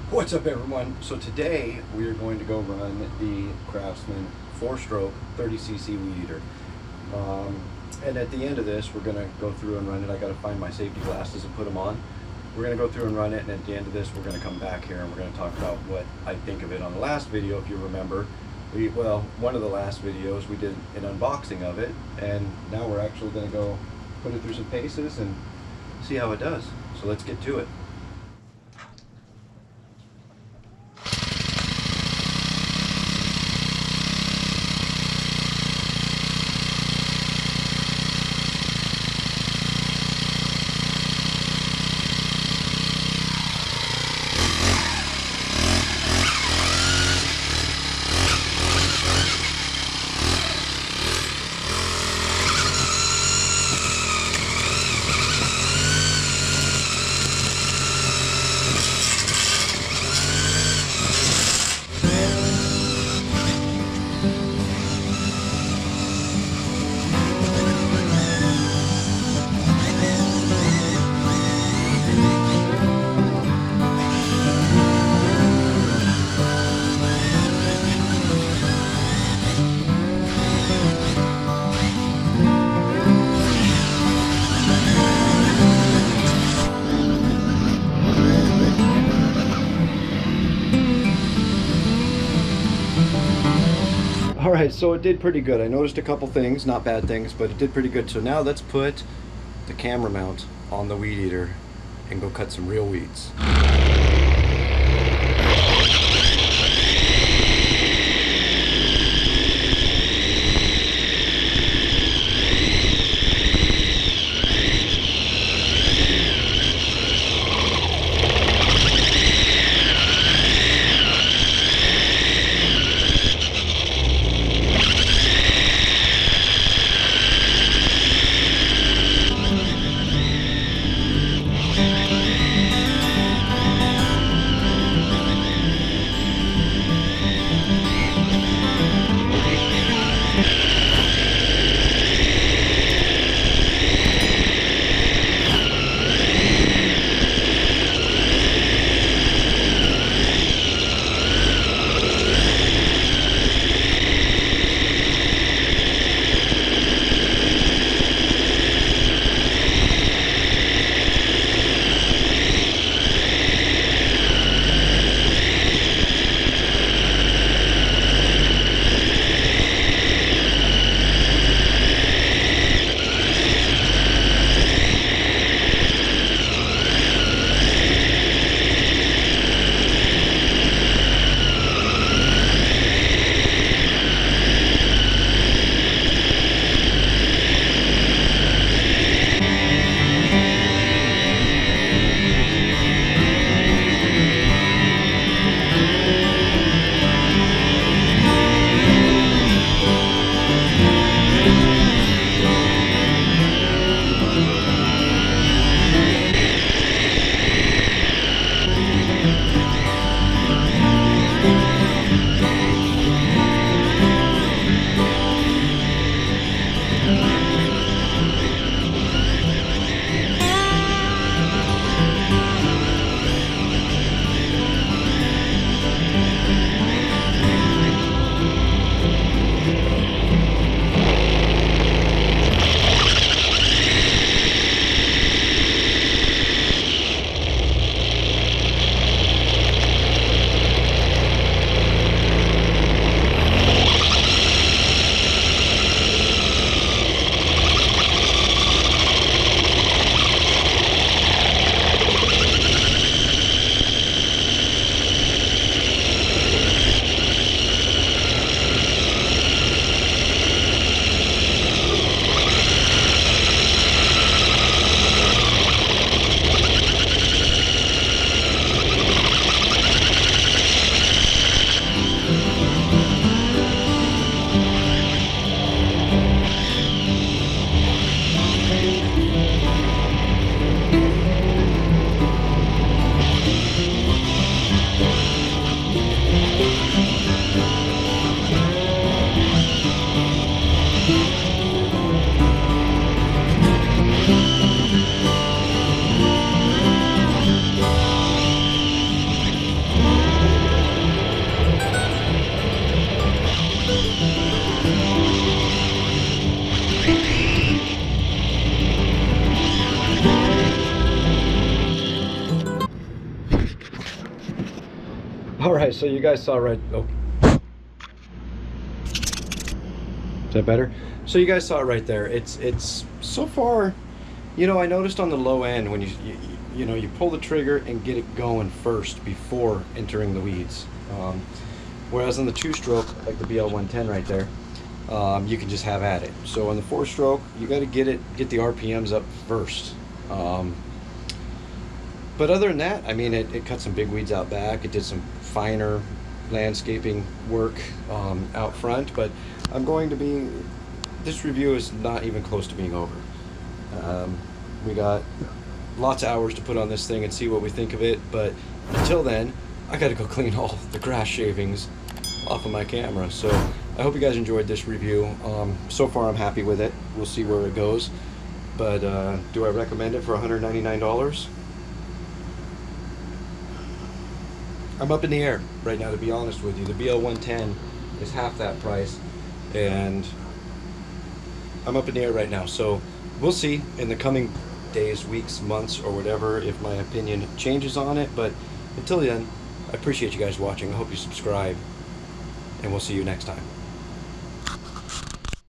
What's up, everyone? So today we are going to go run the Craftsman 4-stroke 30cc weed eater. And at the end of this, we're going to go through and run it. I got to find my safety glasses and put them on. We're going to go through and run it, and at the end of this, we're going to come back here and we're going to talk about what I think of it. On the last video, if you remember, one of the last videos, we did an unboxing of it, and now we're actually going to go put it through some paces and see how it does. So let's get to it. Alright, so it did pretty good. I noticed a couple things, not bad things, but it did pretty good. So now let's put the camera mount on the weed eater and go cut some real weeds. All right, so you guys saw right. Oh, is that better? So you guys saw it right there. It's so far. You know, I noticed on the low end when you know, you pull the trigger and get it going first before entering the weeds. Whereas on the 2-stroke, like the BL110 right there, you can just have at it. So on the 4-stroke, you got to get the RPMs up first. But other than that, I mean, it cut some big weeds out back. It did some finer landscaping work out front. But I'm going to be. This review is not even close to being over. We got lots of hours to put on this thing and see what we think of it, but until then, I gotta go clean all the grass shavings off of my camera. So I hope you guys enjoyed this review. So far I'm happy with it. We'll see where it goes, but do I recommend it for $199? I'm up in the air right now, to be honest with you. The BL110 is half that price, and I'm up in the air right now. So we'll see in the coming days, weeks, months, or whatever, if my opinion changes on it. But until then, I appreciate you guys watching. I hope you subscribe, and we'll see you next time.